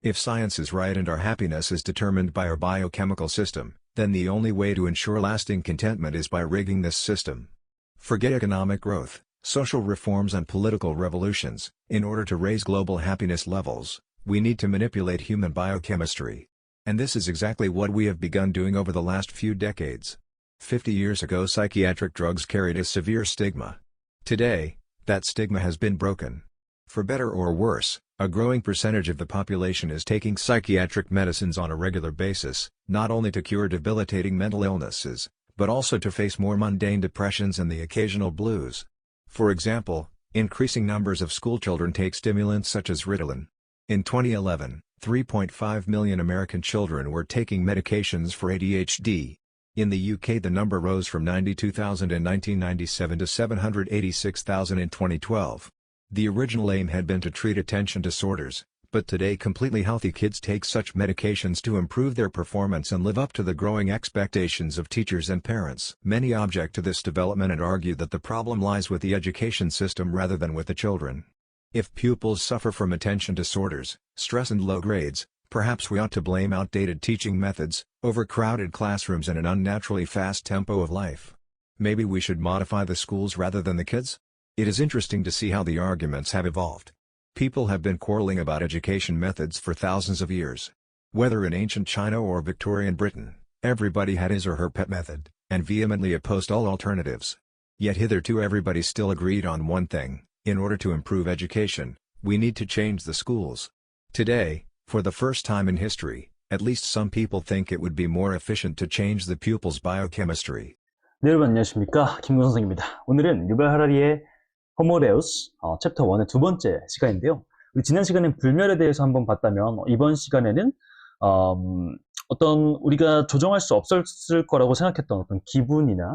If science is right and our happiness is determined by our biochemical system, then the only way to ensure lasting contentment is by rigging this system. Forget economic growth, social reforms and political revolutions. In order to raise global happiness levels, we need to manipulate human biochemistry. And this is exactly what we have begun doing over the last few decades. 50 years ago, psychiatric drugs carried a severe stigma. Today, that stigma has been broken. For better or worse, a growing percentage of the population is taking psychiatric medicines on a regular basis, not only to cure debilitating mental illnesses, but also to face more mundane depressions and the occasional blues. For example, increasing numbers of schoolchildren take stimulants such as Ritalin. In 2011, 3.5 million American children were taking medications for ADHD. In the UK, the number rose from 92,000 in 1997 to 786,000 in 2012. The original aim had been to treat attention disorders, but today completely healthy kids take such medications to improve their performance and live up to the growing expectations of teachers and parents. Many object to this development and argue that the problem lies with the education system rather than with the children. If pupils suffer from attention disorders, stress and low grades, perhaps we ought to blame outdated teaching methods, overcrowded classrooms and an unnaturally fast tempo of life. Maybe we should modify the schools rather than the kids? It is interesting to see how the arguments have evolved. People have been quarreling about education methods for thousands of years. Whether in ancient China or Victorian Britain, everybody had his or her pet method, and vehemently opposed all alternatives. Yet hitherto everybody still agreed on one thing: in order to improve education, we need to change the schools. Today, for the first time in history, at least some people think it would be more efficient to change the pupils' biochemistry. 네, 여러분 안녕하십니까, 김구선 선생입니다. 오늘은 유발 하라리의 호모 데우스 챕터 1의 두 번째 시간인데요. 우리 지난 시간엔 불멸에 대해서 한번 봤다면, 이번 시간에는 어떤 우리가 조정할 수 없었을 거라고 생각했던 어떤 기분이나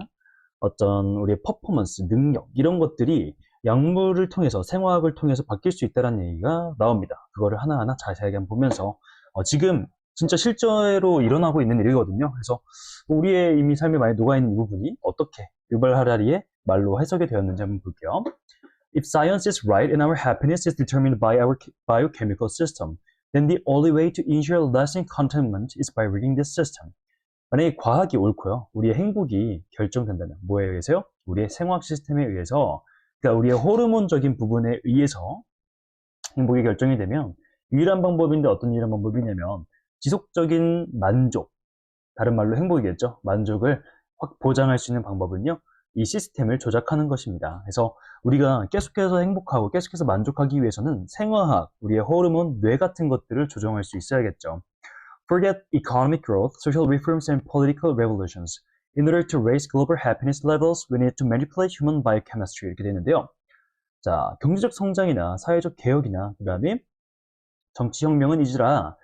어떤 우리의 퍼포먼스, 능력, 이런 것들이 약물을 통해서, 생화학을 통해서 바뀔 수 있다는 얘기가 나옵니다. 그거를 하나하나 자세하게 한번 보면서 지금 진짜 실제로 일어나고 있는 일이거든요. 그래서 우리의 이미 삶에 많이 녹아있는 이 부분이 어떻게 유발 하라리의 말로 해석이 되었는지 한번 볼게요. If science is right and our happiness is determined by our biochemical system, then the only way to ensure lasting contentment is by rigging this system. 만약에 과학이 옳고요, 우리의 행복이 결정된다면 뭐에 의해서요? 우리의 생화학 시스템에 의해서, 그러니까 우리의 호르몬적인 부분에 의해서 행복이 결정이 되면 유일한 방법인데, 어떤 유일한 방법이냐면 지속적인 만족, 다른 말로 행복이겠죠. 만족을 확 보장할 수 있는 방법은요, 이 시스템을 조작하는 것입니다. 그래서 우리가 계속해서 행복하고 계속해서 만족하기 위해서는 생화학, 우리의 호르몬, 뇌 같은 것들을 조정할 수 있어야겠죠. Forget economic growth, social reforms and political revolutions. In order to raise global happiness levels, we need to manipulate human biochemistry. 이렇게 되는데요. 자, 경제적 성장이나 사회적 개혁이나 그 다음에 정치혁명은 이지라,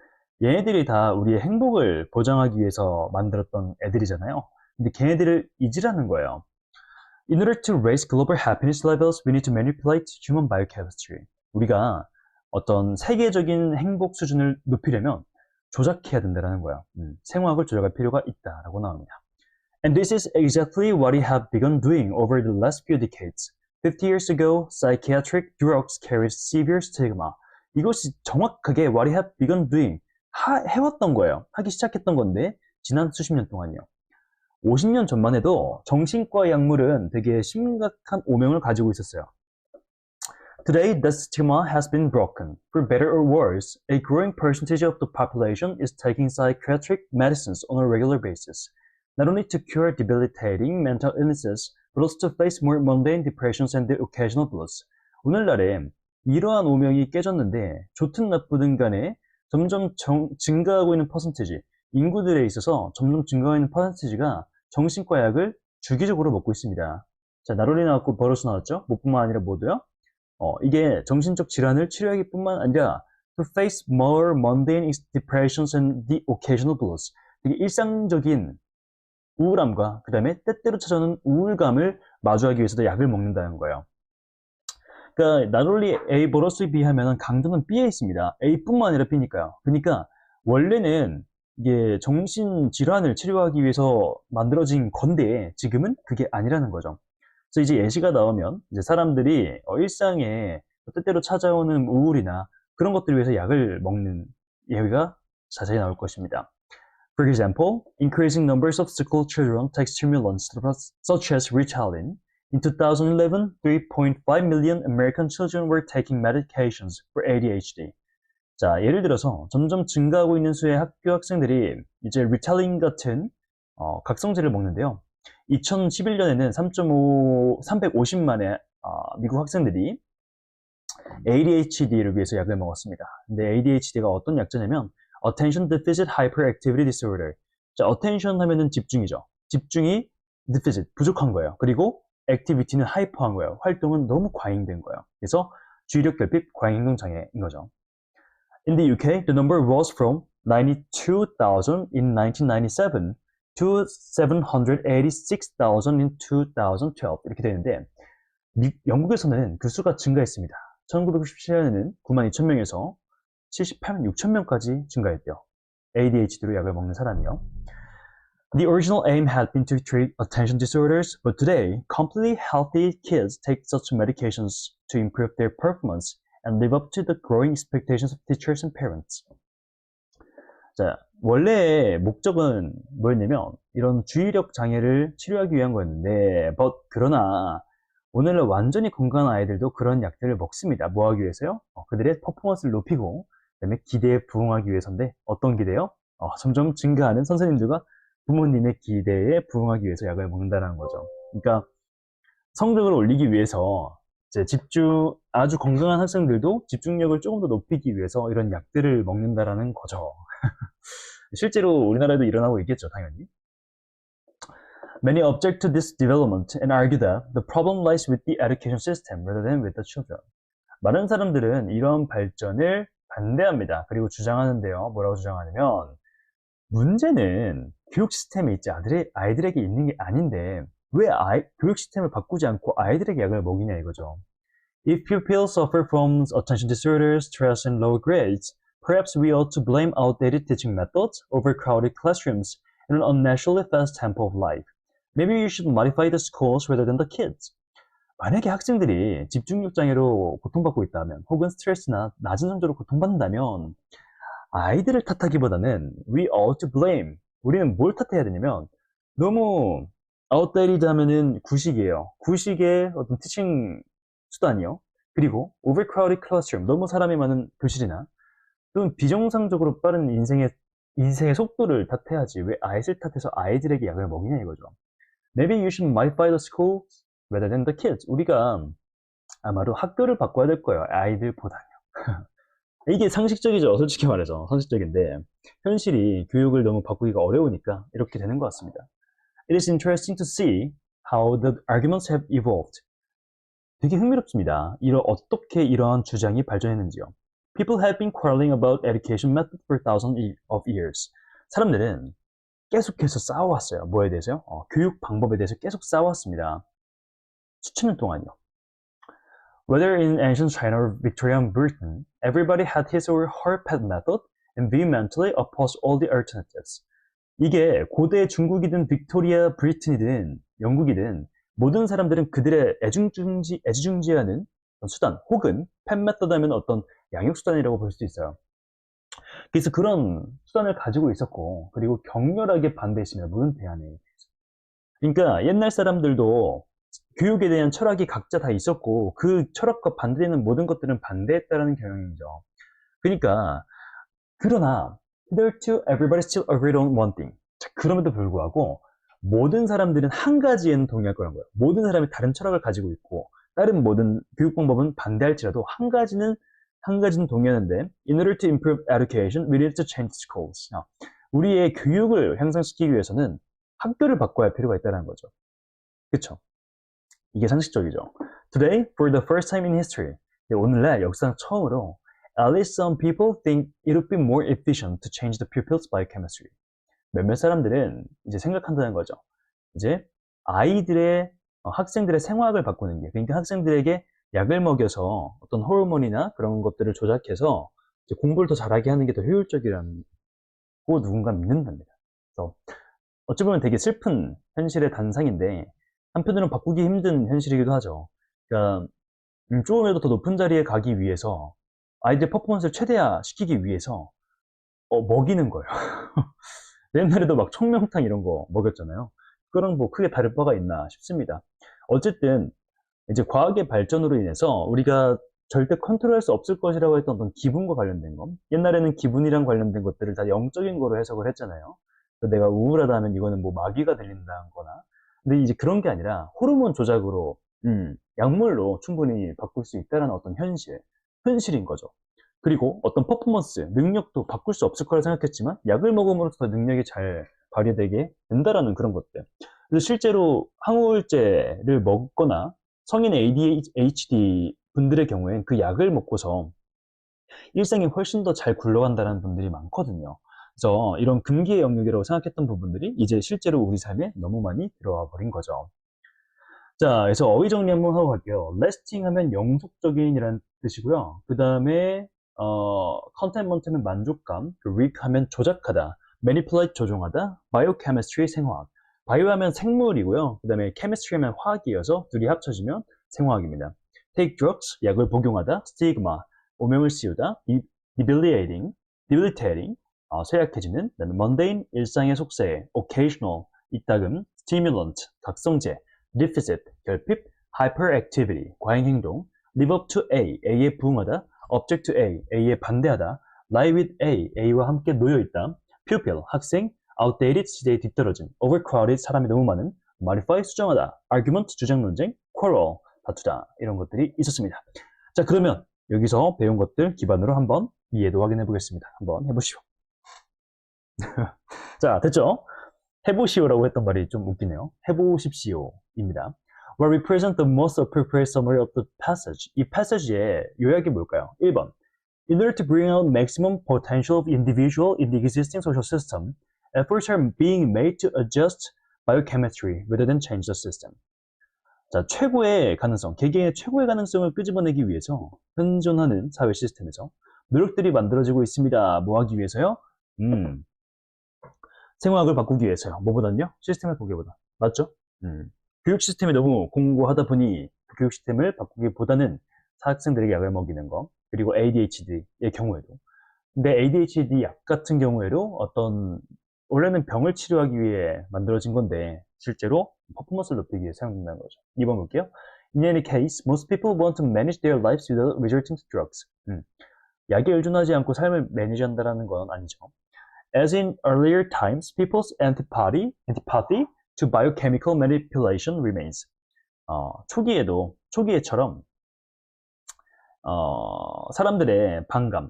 얘네들이 다 우리의 행복을 보장하기 위해서 만들었던 애들이잖아요. 근데 걔네들을 잊으라는 거예요. In order to raise global happiness levels, we need to manipulate human biochemistry. 우리가 어떤 세계적인 행복 수준을 높이려면 조작해야 된다는 거예요. 생화학을 조작할 필요가 있다라고 나옵니다. And this is exactly what we have begun doing over the last few decades. 50 years ago, psychiatric drugs carried severe stigma. 이것이 정확하게 what we have begun doing, 해왔던 거예요. 하기 시작했던 건데, 지난 수십 년 동안요. 50년 전만 해도 정신과 약물은 되게 심각한 오명을 가지고 있었어요. Today, the stigma has been broken. For better or worse, a growing percentage of the population is taking psychiatric medicines on a regular basis, not only to cure debilitating mental illnesses, but also to face more mundane depressions and the occasional blues. 오늘날에 이러한 오명이 깨졌는데, 좋든 나쁘든 간에 점점 증가하고 있는 퍼센티지, 인구들에 있어서 점점 증가하고 있는 퍼센티지가 정신과 약을 주기적으로 먹고 있습니다. 자, 나롤리 나왔고 버러스 나왔죠? 뭐뿐만 아니라 모두요. 이게 정신적 질환을 치료하기 뿐만 아니라 to face more mundane depressions and the occasional blues. 되게 일상적인 우울함과 그 다음에 때때로 찾아오는 우울감을 마주하기 위해서도 약을 먹는다는 거예요. 그러니까 나롤리 A 버러스에 비하면 강도는 B에 있습니다. A뿐만 아니라 B니까요. 그러니까 원래는 이게 정신질환을 치료하기 위해서 만들어진 건데 지금은 그게 아니라는 거죠. 그래서 이제 예시가 나오면 이제 사람들이 일상에 때때로 찾아오는 우울이나 그런 것들을 위해서 약을 먹는 얘기가 자세히 나올 것입니다. For example, increasing numbers of school children take stimulants such as Ritalin. In 2011, 3.5 million American children were taking medications for ADHD. 자, 예를 들어서 점점 증가하고 있는 수의 학교 학생들이 이제 리탈린 같은 각성제를 먹는데요. 2011년에는 350만의 미국 학생들이 ADHD를 위해서 약을 먹었습니다. 근데 ADHD가 어떤 약자냐면 Attention Deficit Hyperactivity Disorder. 자, attention 하면은 집중이죠. 집중이 deficit, 부족한 거예요. 그리고 activity는 hyper한 거예요. 활동은 너무 과잉된 거예요. 그래서 주의력 결핍, 과잉행동 장애인 거죠. In the UK, the number rose from 92,000 in 1997 to 786,000 in 2012. 이렇게 되는데 영국에서는 그 수가 증가했습니다. 1997년에는 92,000명에서 78만 6천명까지 증가했대요. ADHD로 약을 먹는 사람이요. The original aim had been to treat attention disorders, but today, completely healthy kids take such medications to improve their performance and live up to the growing expectations of teachers and parents. 자, 원래의 목적은 뭐였냐면 이런 주의력 장애를 치료하기 위한 거였는데, 그러나 오늘날 완전히 건강한 아이들도 그런 약들을 먹습니다. 뭐 하기 위해서요? 그들의 퍼포먼스를 높이고 그다음에 기대에 부응하기 위해서인데 어떤 기대요? 점점 증가하는 선생님들과 부모님의 기대에 부응하기 위해서 약을 먹는다는 거죠. 그러니까 성적을 올리기 위해서 이제 아주 건강한 학생들도 집중력을 조금 더 높이기 위해서 이런 약들을 먹는다라는 거죠. 실제로 우리나라에도 일어나고 있겠죠, 당연히. Many object to this development and argue that the problem lies with the education system rather than with the children. 많은 사람들은 이런 발전을 반대합니다. 그리고 주장하는데요. 뭐라고 주장하냐면 문제는 교육 시스템에 있지 아이들에게 있는 게 아닌데 왜 교육 시스템을 바꾸지 않고 아이들에게 약을 먹이냐 이거죠. If pupils suffer from attention disorders, stress, and low grades, perhaps we ought to blame outdated teaching methods, overcrowded classrooms, and an unnaturally fast tempo of life. Maybe you should modify the schools rather than the kids. 만약에 학생들이 집중력 장애로 고통받고 있다면 혹은 스트레스나 낮은 성적으로 고통받는다면 아이들을 탓하기보다는 we ought to blame. 우리는 뭘 탓해야 되냐면 너무 outdated 하면은 구식이에요. 구식의 어떤 티칭 수단이요. 그리고 overcrowded classroom. 너무 사람이 많은 교실이나 또는 비정상적으로 빠른 인생의 속도를 탓해야지 왜 아이를 탓해서 아이들에게 약을 먹이냐 이거죠. Maybe you should modify the schools rather than the kids. 우리가 아마도 학교를 바꿔야 될 거예요. 아이들보다요. 이게 상식적이죠. 솔직히 말해서 상식적인데 현실이 교육을 너무 바꾸기가 어려우니까 이렇게 되는 것 같습니다. It is interesting to see how the arguments have evolved. 되게 흥미롭습니다. 어떻게 이러한 주장이 발전했는지요. People have been quarreling about education methods for thousands of years. 사람들은 계속해서 싸워왔어요. 뭐에 대해서요? 교육 방법에 대해서 계속 싸워왔습니다. 수천 년 동안요. Whether in ancient China or Victorian Britain, everybody had his or her pet method and vehemently opposed all the alternatives. 이게 고대 중국이든 빅토리아 브리튼이든 영국이든 모든 사람들은 그들의 애지중지하는 수단 혹은 펫 메서드 하면 어떤 양육수단이라고 볼 수 있어요. 그래서 그런 수단을 가지고 있었고 그리고 격렬하게 반대했습니다. 모든 대안에. 그러니까 옛날 사람들도 교육에 대한 철학이 각자 다 있었고 그 철학과 반대되는 모든 것들은 반대했다는 경향이죠. 그러니까 그러나 hitherto everybody still agreed on one thing. 자, 그럼에도 불구하고 모든 사람들은 한 가지에는 동의할 거란 거예요. 모든 사람이 다른 철학을 가지고 있고 다른 모든 교육 방법은 반대할지라도 한 가지는 동의하는데 in order to improve education, we need to change schools. 우리의 교육을 향상시키기 위해서는 학교를 바꿔야 할 필요가 있다는 거죠. 그렇죠? 이게 상식적이죠. Today, for the first time in history, 오늘날 역사상 처음으로 at least some people think it would be more efficient to change the pupils' biochemistry. 몇몇 사람들은 이제 생각한다는 거죠. 이제 학생들의 생화학을 바꾸는 게, 그러니까 학생들에게 약을 먹여서 어떤 호르몬이나 그런 것들을 조작해서 이제 공부를 더 잘하게 하는 게 더 효율적이라고 누군가 믿는답니다. 그래서 어찌 보면 되게 슬픈 현실의 단상인데 한편으로는 바꾸기 힘든 현실이기도 하죠. 그러니까 조금이라도 더 높은 자리에 가기 위해서 아이들 퍼포먼스를 최대화시키기 위해서 먹이는 거예요. 옛날에도 막 청명탕 이런 거 먹였잖아요. 그거랑 뭐 크게 다를 바가 있나 싶습니다. 어쨌든 이제 과학의 발전으로 인해서 우리가 절대 컨트롤할 수 없을 것이라고 했던 어떤 기분과 관련된 거. 옛날에는 기분이랑 관련된 것들을 다 영적인 거로 해석을 했잖아요. 그래서 내가 우울하다 하면 이거는 뭐 마귀가 들린다거나. 근데 이제 그런 게 아니라 호르몬 조작으로, 약물로 충분히 바꿀 수 있다는 어떤 현실인 거죠. 그리고 어떤 퍼포먼스, 능력도 바꿀 수 없을 거라 생각했지만 약을 먹음으로써 더 능력이 잘 발휘되게 된다라는 그런 것들. 그래서 실제로 항우울제를 먹거나 성인 ADHD 분들의 경우엔 그 약을 먹고서 일상이 훨씬 더 잘 굴러간다는 분들이 많거든요. 그래서 이런 금기의 영역이라고 생각했던 부분들이 이제 실제로 우리 삶에 너무 많이 들어와 버린 거죠. 자, 그래서 어휘 정리 한번 하고 갈게요. lasting 하면 영속적인이라는 뜻이고요. 그 다음에 contentment는 만족감, weak 하면 조작하다, manipulate 조종하다, biochemistry 생화학. 바이오 하면 생물이고요. 그 다음에 chemistry 하면 화학이어서 둘이 합쳐지면 생화학입니다. take drugs, 약을 복용하다, stigma, 오명을 씌우다, debilitating, 쇠약해지는, 그다음에 mundane, 일상의 속세에, occasional, 이따금, stimulant, 각성제, deficit, 결핍, hyperactivity, 과잉행동, live up to A, A에 부응하다, object to A, A에 반대하다, lie with A, A와 함께 놓여있다, pupil, 학생, outdated, 시대에 뒤떨어진, overcrowded, 사람이 너무 많은, modify, 수정하다, argument, 주장 논쟁, quarrel, 다투다, 이런 것들이 있었습니다. 자, 그러면 여기서 배운 것들 기반으로 한번 이해도 확인해 보겠습니다. 한번 해보시오. 자, 됐죠? 해보시오라고 했던 말이 좀 웃기네요. 해보십시오입니다. What represent the most appropriate summary of the passage? 이 passage의 요약이 뭘까요? 1번. In order to bring out maximum potential of individual in the existing social system, efforts are being made to adjust biochemistry rather than change the system. 자, 최고의 가능성, 개개인의 최고의 가능성을 끄집어내기 위해서 현존하는 사회 시스템에서 노력들이 만들어지고 있습니다. 뭐 하기 위해서요? 생화학을 바꾸기 위해서요. 뭐보단요? 시스템을 보기보다. 맞죠? 교육 시스템이 너무 공고하다 보니 그 교육 시스템을 바꾸기보다는 학생들에게 약을 먹이는 거, 그리고 ADHD의 경우에도. 근데 ADHD 약 같은 경우에도 원래는 병을 치료하기 위해 만들어진 건데 실제로 퍼포먼스를 높이기 위해 사용된다는 거죠. 2번 볼게요. In any case, most people want to manage their lives without resorting to drugs. 약에 의존하지 않고 삶을 매니지한다는 건 아니죠. As in earlier times, people's antipathy to biochemical manipulation remains. 초기에처럼 사람들의 반감,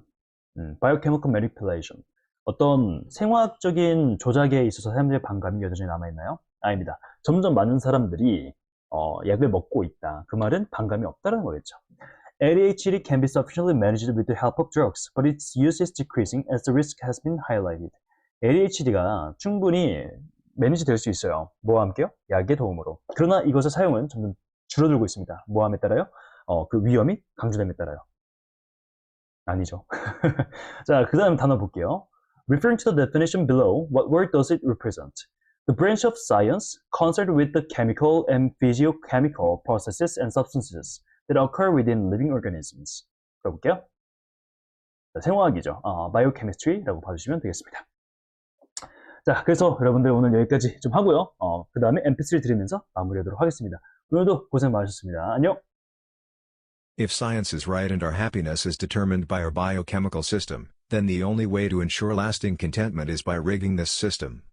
biochemical manipulation, 어떤 생화학적인 조작에 있어서 사람들의 반감이 여전히 남아있나요? 아닙니다. 점점 많은 사람들이 약을 먹고 있다. 그 말은 반감이 없다는 거겠죠. ADHD can be sufficiently managed with the help of drugs, but its use is decreasing as the risk has been highlighted. ADHD가 충분히 매니지 될 수 있어요. 뭐와 함께요? 약의 도움으로. 그러나 이것의 사용은 점점 줄어들고 있습니다. 뭐함에 따라요? 그 위험이 강조됨에 따라요. 아니죠. 자, 그 다음 단어 볼게요. Referring to the definition below, what word does it represent? The branch of science concerned with the chemical and physiochemical processes and substances that occur within living organisms. 들어볼게요. 자, 생화학이죠. biochemistry라고 봐주시면 되겠습니다. 자, 그래서 여러분들 오늘 여기까지 좀 하고요. 그 다음에 mp3 들으면서 마무리하도록 하겠습니다. 오늘도 고생 많으셨습니다. 안녕! If science is right and our happiness is determined by our biochemical system, then the only way to ensure lasting contentment is by rigging this system.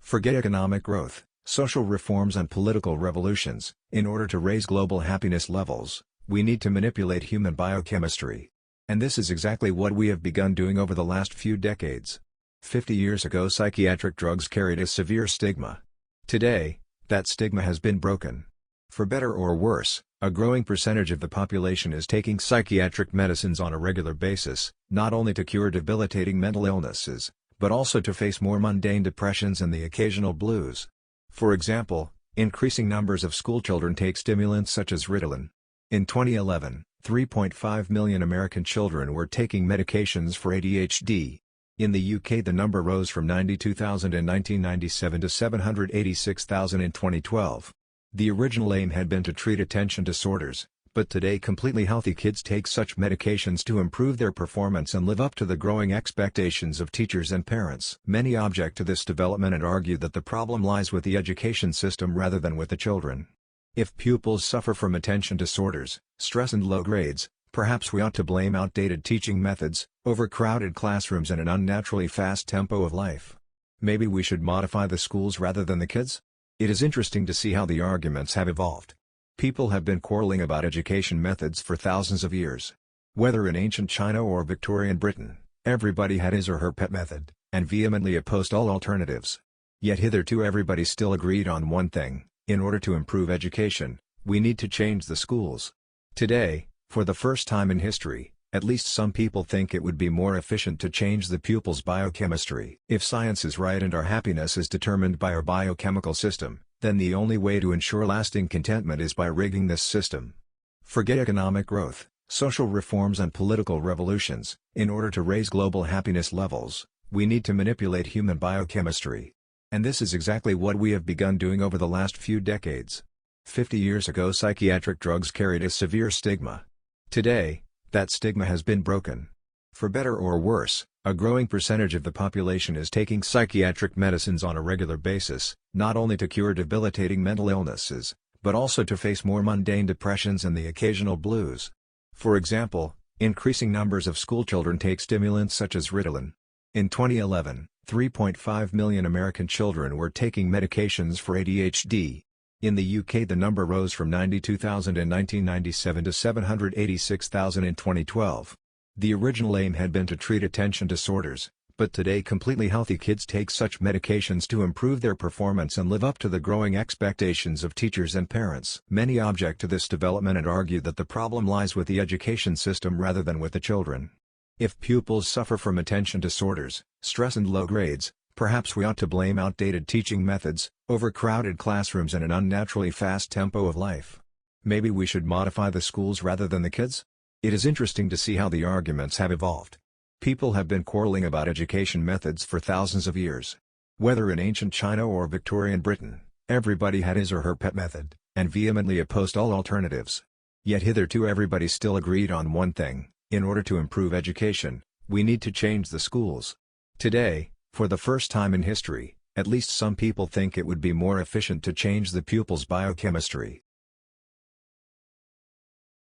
Forget economic growth, social reforms and political revolutions. In order to raise global happiness levels, we need to manipulate human biochemistry. And this is exactly what we have begun doing over the last few decades. 50 years ago, psychiatric drugs carried a severe stigma. Today, that stigma has been broken. For better or worse, a growing percentage of the population is taking psychiatric medicines on a regular basis, not only to cure debilitating mental illnesses, but also to face more mundane depressions and the occasional blues. For example, increasing numbers of schoolchildren take stimulants such as Ritalin. In 2011, 3.5 million American children were taking medications for ADHD. In the UK, the number rose from 92,000 in 1997 to 786,000 in 2012. The original aim had been to treat attention disorders, But today completely healthy kids take such medications to improve their performance and live up to the growing expectations of teachers and parents. Many object to this development and argue that the problem lies with the education system rather than with the children. If pupils suffer from attention disorders, stress and low grades, perhaps we ought to blame outdated teaching methods, overcrowded classrooms and an unnaturally fast tempo of life. Maybe we should modify the schools rather than the kids? It is interesting to see how the arguments have evolved. People have been quarreling about education methods for thousands of years. Whether in ancient China or Victorian Britain, everybody had his or her pet method, and vehemently opposed all alternatives. Yet hitherto everybody still agreed on one thing: in order to improve education, we need to change the schools. Today, for the first time in history, at least some people think it would be more efficient to change the pupils' biochemistry. If science is right and our happiness is determined by our biochemical system, then the only way to ensure lasting contentment is by rigging this system. Forget economic growth, social reforms and political revolutions. In order to raise global happiness levels, we need to manipulate human biochemistry. And this is exactly what we have begun doing over the last few decades. 50 years ago psychiatric drugs carried a severe stigma. Today, that stigma has been broken. For better or worse, a growing percentage of the population is taking psychiatric medicines on a regular basis, not only to cure debilitating mental illnesses, but also to face more mundane depressions and the occasional blues. For example, increasing numbers of schoolchildren take stimulants such as Ritalin. In 2011, 3.5 million American children were taking medications for ADHD. In the UK the number rose from 92,000 in 1997 to 786,000 in 2012. The original aim had been to treat attention disorders, but today completely healthy kids take such medications to improve their performance and live up to the growing expectations of teachers and parents. Many object to this development and argue that the problem lies with the education system rather than with the children. If pupils suffer from attention disorders, stress and low grades, perhaps we ought to blame outdated teaching methods, overcrowded classrooms and an unnaturally fast tempo of life. Maybe we should modify the schools rather than the kids? It is interesting to see how the arguments have evolved. People have been quarreling about education methods for thousands of years. Whether in ancient China or Victorian Britain, everybody had his or her pet method, and vehemently opposed all alternatives. Yet hitherto everybody still agreed on one thing: in order to improve education, we need to change the schools. Today, for the first time in history, at least some people think it would be more efficient to change the pupils' biochemistry.